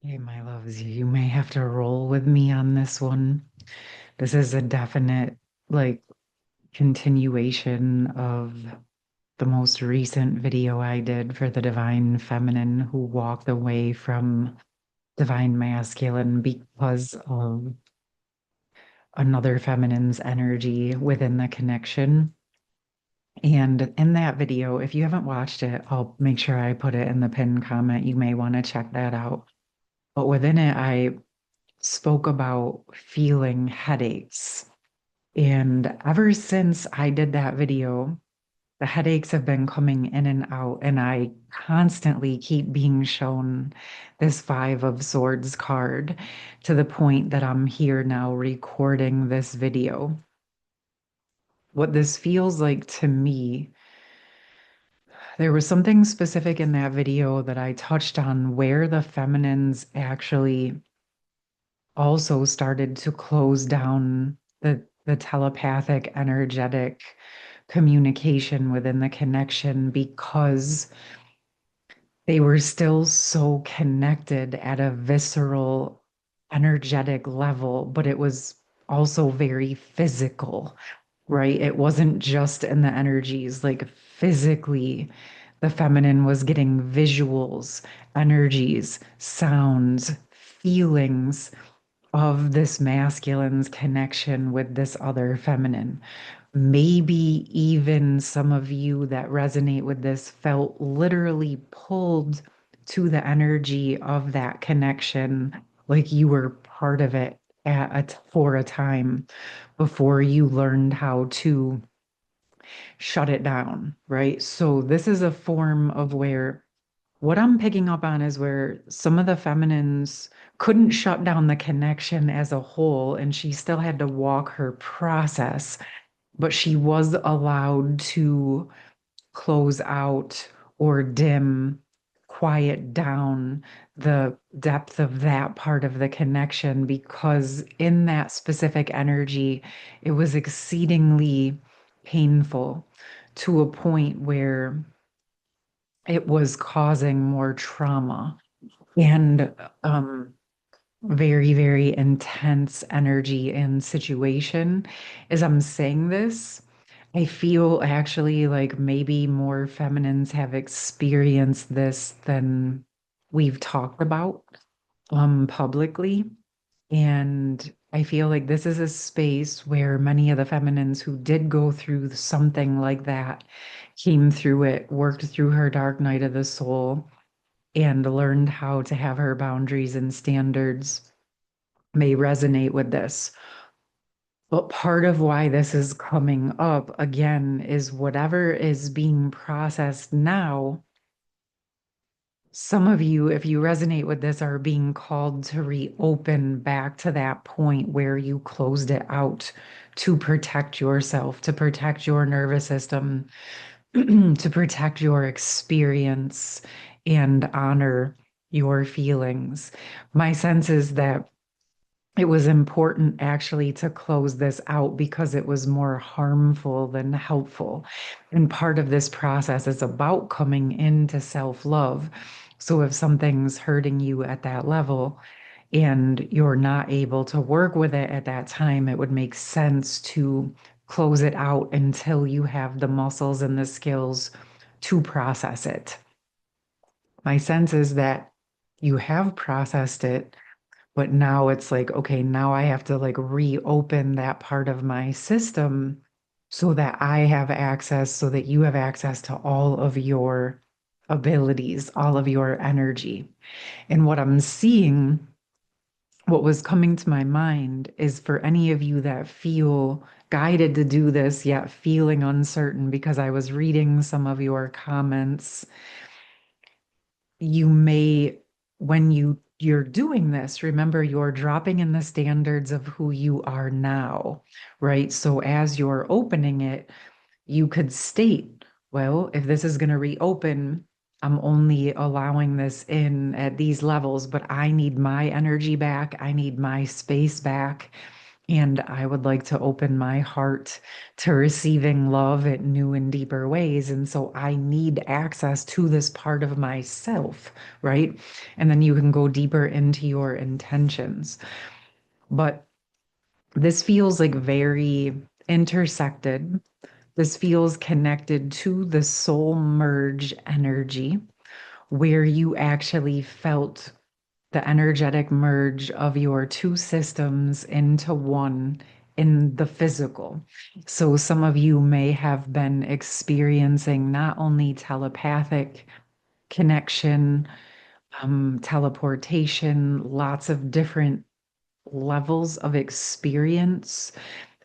Hey, my loves, you may have to roll with me on this one. This is a definite, like, continuation of the most recent video I did for the divine feminine who walked away from divine masculine because of another feminine's energy within the connection. And in that video, if you haven't watched it, I'll make sure I put it in the pinned comment. You may want to check that out. But within it, I spoke about feeling headaches. And ever since I did that video, the headaches have been coming in and out, and I constantly keep being shown this Five of Swords card to the point that I'm here now recording this video. What this feels like to me, there was something specific in that video that I touched on where the feminines actually also started to close down the telepathic energetic communication within the connection because they were still so connected at a visceral energetic level, but it was also very physical, right? It wasn't just in the energies, like physically the feminine was getting visuals, energies, sounds, feelings of this masculine's connection with this other feminine. Maybe even some of you that resonate with this felt literally pulled to the energy of that connection, like you were part of it for a time before you learned how to shut it down, right? So this is a form of where what I'm picking up on is where some of the feminines couldn't shut down the connection as a whole, and she still had to walk her process, but she was allowed to close out or dim, quiet down the depth of that part of the connection because in that specific energy, it was exceedingly painful to a point where it was causing more trauma and very, very intense energy and situation. As I'm saying this, I feel actually like maybe more feminines have experienced this than we've talked about publicly. And I feel like this is a space where many of the feminines who did go through something like that came through it, worked through her dark night of the soul, and learned how to have her boundaries and standards may resonate with this. But part of why this is coming up again is whatever is being processed now. Some of you, if you resonate with this, are being called to reopen back to that point where you closed it out to protect yourself, to protect your nervous system, to protect your experience and honor your feelings. My sense is that it was important actually to close this out because it was more harmful than helpful. And part of this process is about coming into self-love. So if something's hurting you at that level and you're not able to work with it at that time, it would make sense to close it out until you have the muscles and the skills to process it. My sense is that you have processed it, but now it's like, okay, now I have to like reopen that part of my system so that I have access, so that you have access to all of your abilities, all of your energy. And what I'm seeing, what was coming to my mind is for any of you that feel guided to do this, yet feeling uncertain, because I was reading some of your comments, you may, when you're doing this, remember you're dropping in the standards of who you are now, right? So as you're opening it, you could state, well, if this is going to reopen, I'm only allowing this in at these levels, but I need my energy back. I need my space back. And I would like to open my heart to receiving love in new and deeper ways. And so I need access to this part of myself, right? And then you can go deeper into your intentions. But this feels like very intersected. This feels connected to the soul merge energy, where you actually felt the energetic merge of your two systems into one in the physical. So some of you may have been experiencing not only telepathic connection, teleportation, lots of different levels of experience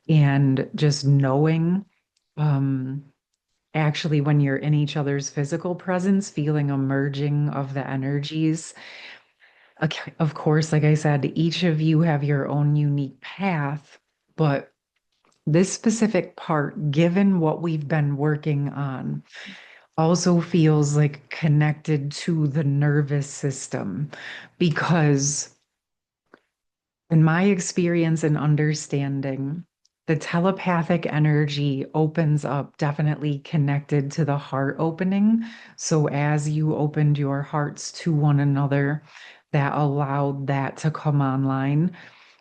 and just knowing. Um, Actually, when you're in each other's physical presence, feeling a merging of the energies. Okay, of course, like I said, each of you have your own unique path, but this specific part, given what we've been working on, also feels like connected to the nervous system because in my experience and understanding, the telepathic energy opens up, definitely connected to the heart opening. So, as you opened your hearts to one another, that allowed that to come online.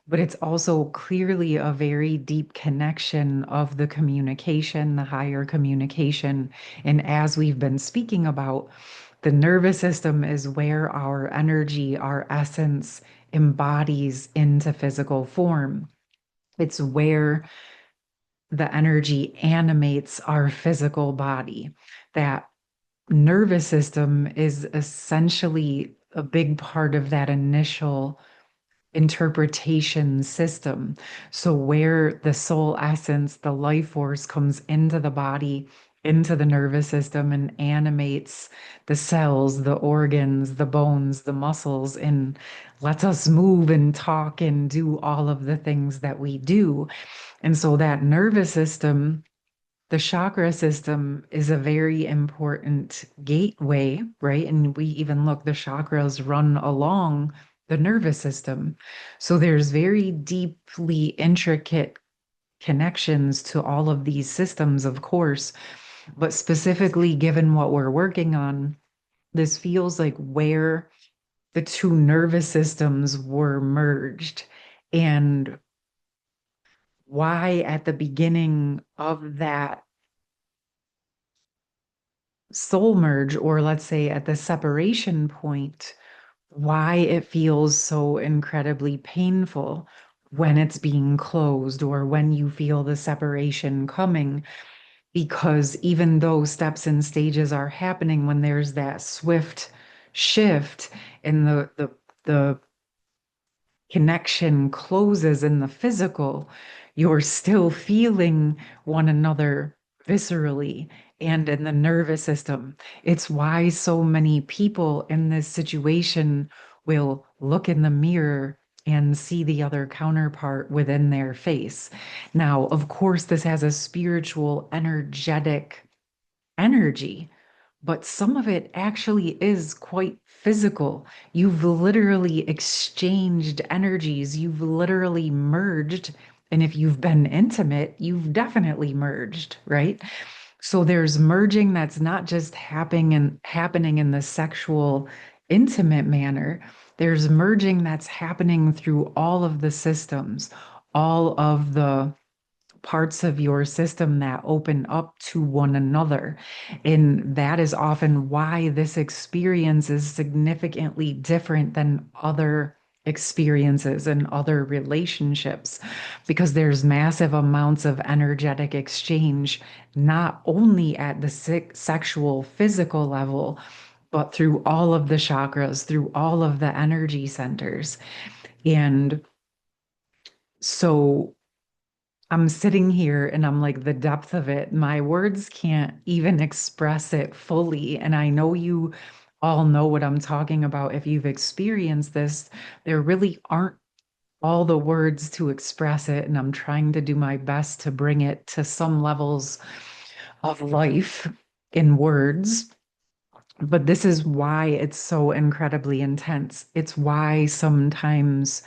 But it's also clearly a very deep connection of the communication, the higher communication. And as we've been speaking about, the nervous system is where our energy, our essence embodies into physical form. It's where the energy animates our physical body. That nervous system is essentially a big part of that initial interpretation system. So, where the soul essence, the life force comes into the body, into the nervous system, and animates the cells, the organs, the bones, the muscles, and lets us move and talk and do all of the things that we do. And so, that nervous system, the chakra system, is a very important gateway, right? And we even look, the chakras run along the nervous system. So there's very deeply intricate connections to all of these systems, of course, but specifically given what we're working on, this feels like where the two nervous systems were merged and why at the beginning of that soul merge, or let's say at the separation point, why it feels so incredibly painful when it's being closed or when you feel the separation coming. Because even though steps and stages are happening, when there's that swift shift in the connection closes in the physical, you're still feeling one another viscerally and in the nervous system. It's why so many people in this situation will look in the mirror and see the other counterpart within their face. Now, of course, this has a spiritual, energetic energy, but some of it actually is quite physical. You've literally exchanged energies, you've literally merged. And if you've been intimate, you've definitely merged, right? So there's merging that's not just happening in the sexual, intimate manner. There's merging that's happening through all of the systems, all of the parts of your system that open up to one another. And that is often why this experience is significantly different than other experiences and other relationships, because there's massive amounts of energetic exchange, not only at the sexual, physical level, but through all of the chakras, through all of the energy centers. And so I'm sitting here and I'm like, the depth of it, my words can't even express it fully. And I know you all know what I'm talking about. If you've experienced this, there really aren't all the words to express it. And I'm trying to do my best to bring it to some levels of life in words. But this is why it's so incredibly intense. It's why sometimes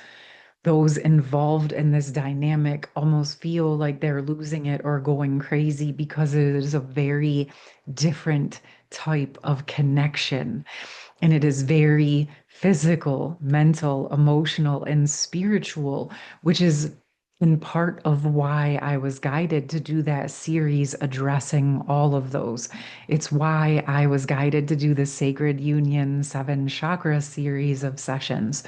those involved in this dynamic almost feel like they're losing it or going crazy because it is a very different type of connection. And it is very physical, mental, emotional, and spiritual, which is in part of why I was guided to do that series addressing all of those. It's why I was guided to do the Sacred Union Seven Chakra series of sessions,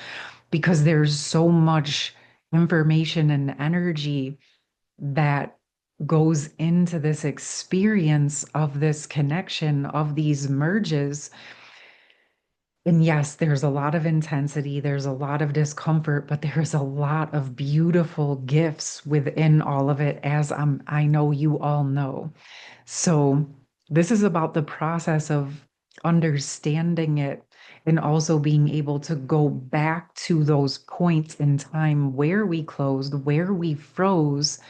because there's so much information and energy that goes into this experience of this connection of these merges. And yes, there's a lot of intensity, there's a lot of discomfort, but there's a lot of beautiful gifts within all of it, as I know you all know. So, this is about the process of understanding it and also being able to go back to those points in time where we closed, where we froze,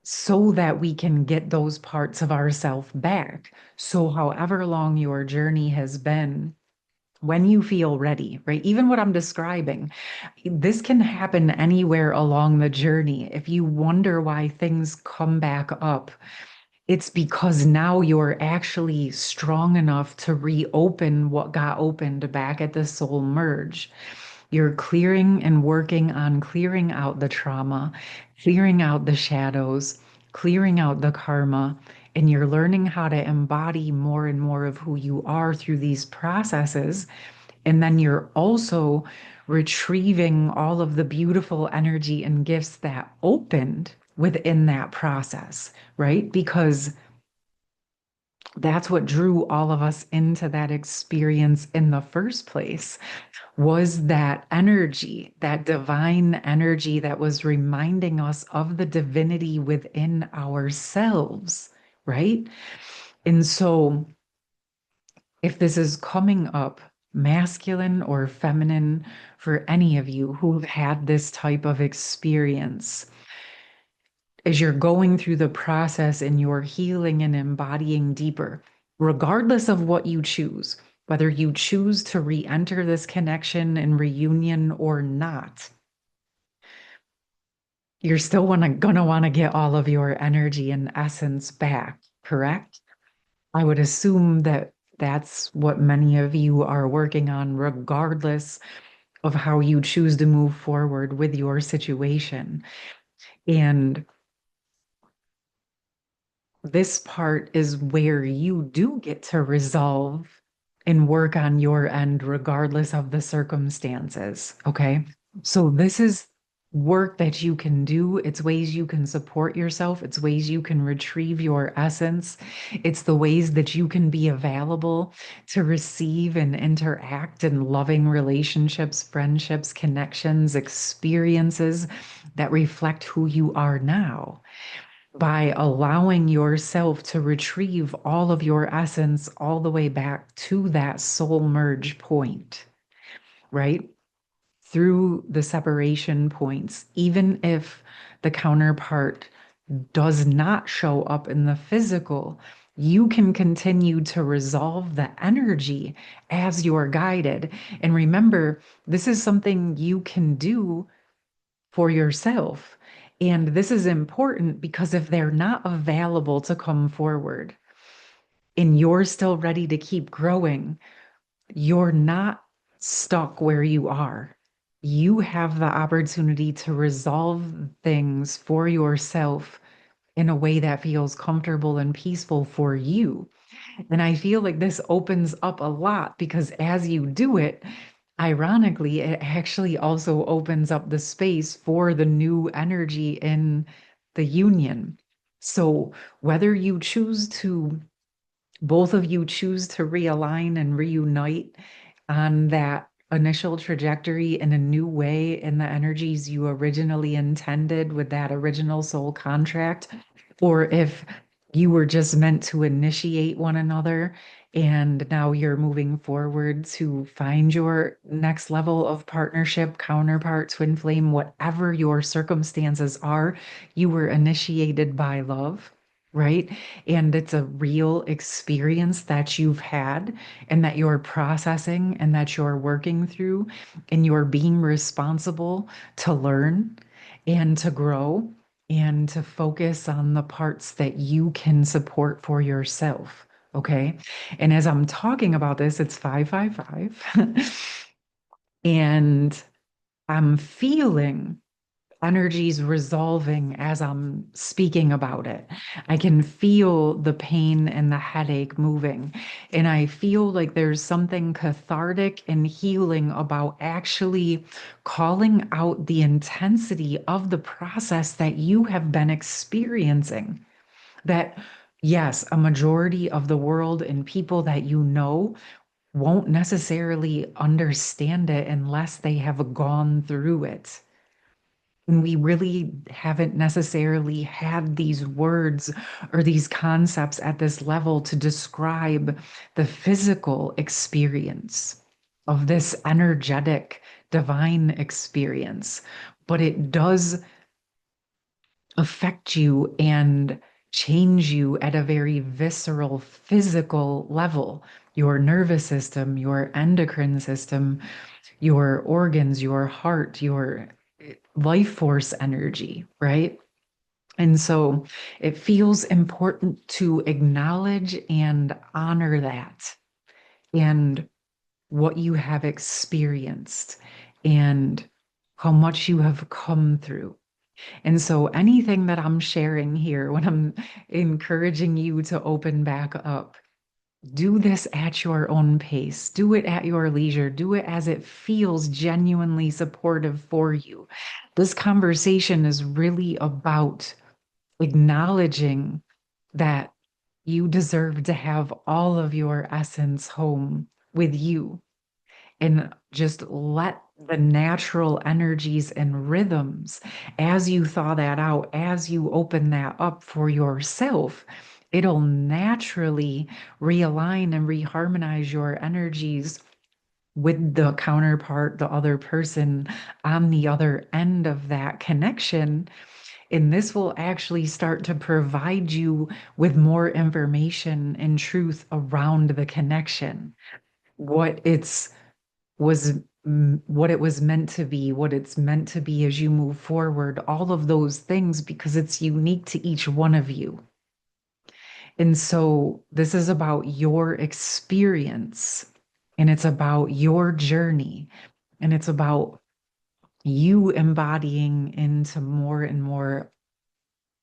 so that we can get those parts of ourself back. So, however long your journey has been, when you feel ready, right? Even what I'm describing, this can happen anywhere along the journey. If you wonder why things come back up, it's because now you're actually strong enough to reopen what got opened back at the soul merge. You're clearing and working on clearing out the trauma, clearing out the shadows, clearing out the karma, and you're learning how to embody more and more of who you are through these processes. And then you're also retrieving all of the beautiful energy and gifts that opened within that process, right? Because that's what drew all of us into that experience in the first place, was that energy, that divine energy that was reminding us of the divinity within ourselves, right? And so if this is coming up, masculine or feminine, for any of you who've had this type of experience, as you're going through the process and you're healing and embodying deeper, regardless of what you choose, whether you choose to re-enter this connection and reunion or not, you're still gonna want to get all of your energy and essence back, correct? I would assume that that's what many of you are working on, regardless of how you choose to move forward with your situation. And this part is where you do get to resolve and work on your end, regardless of the circumstances. Okay. So, this is work that you can do. It's ways you can support yourself. It's ways you can retrieve your essence. It's the ways that you can be available to receive and interact in loving relationships, friendships, connections, experiences that reflect who you are now, by allowing yourself to retrieve all of your essence all the way back to that soul merge point, right? Through the separation points, even if the counterpart does not show up in the physical, you can continue to resolve the energy as you're guided. And remember, this is something you can do for yourself. And this is important because if they're not available to come forward and you're still ready to keep growing, you're not stuck where you are. You have the opportunity to resolve things for yourself in a way that feels comfortable and peaceful for you. And I feel like this opens up a lot because as you do it, ironically, it actually also opens up the space for the new energy in the union. So whether you choose to, both of you choose to realign and reunite on that initial trajectory in a new way in the energies you originally intended with that original soul contract, or if you were just meant to initiate one another and now you're moving forward to find your next level of partnership, counterpart, twin flame, whatever your circumstances are, you were initiated by love. right? And it's a real experience that you've had and that you're processing and that you're working through, and you're being responsible to learn and to grow and to focus on the parts that you can support for yourself. Okay. And as I'm talking about this, it's 555. And I'm feeling energies resolving as I'm speaking about it. I can feel the pain and the headache moving. And I feel like there's something cathartic and healing about actually calling out the intensity of the process that you have been experiencing. That, yes, a majority of the world and people that you know won't necessarily understand it unless they have gone through it. And we really haven't necessarily had these words or these concepts at this level to describe the physical experience of this energetic divine experience. But it does affect you and change you at a very visceral, physical level. Your nervous system, your endocrine system, your organs, your heart, your life force energy, right? And so it feels important to acknowledge and honor that and what you have experienced and how much you have come through. And so anything that I'm sharing here, when I'm encouraging you to open back up, do this at your own pace. Do it at your leisure. Do it as it feels genuinely supportive for you. This conversation is really about acknowledging that you deserve to have all of your essence home with you, and just let the natural energies and rhythms, as you thaw that out, as you open that up for yourself, it'll naturally realign and reharmonize your energies with the counterpart, the other person on the other end of that connection. And this will actually start to provide you with more information and truth around the connection, what it's was what it was meant to be, what it's meant to be as you move forward, all of those things, because it's unique to each one of you. And so this is about your experience, and it's about your journey, and it's about you embodying into more and more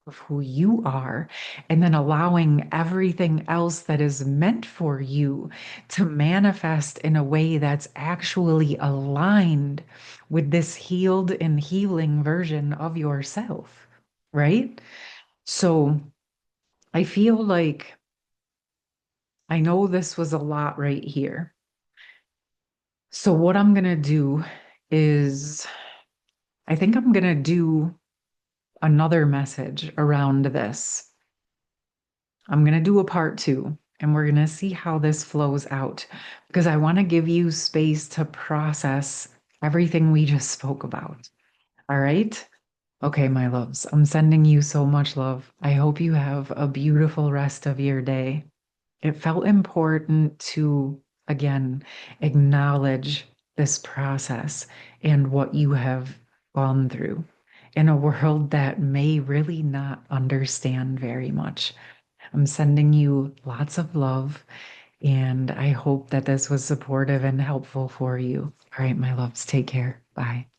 of who you are, and then allowing everything else that is meant for you to manifest in a way that's actually aligned with this healed and healing version of yourself, right? So I feel like I know this was a lot right here. So what I'm going to do is I think I'm going to do another message around this. I'm going to do a part two, and we're going to see how this flows out, because I want to give you space to process everything we just spoke about. All right? Okay, my loves, I'm sending you so much love. I hope you have a beautiful rest of your day. It felt important to, again, acknowledge this process and what you have gone through in a world that may really not understand very much. I'm sending you lots of love, and I hope that this was supportive and helpful for you. All right, my loves, take care. Bye.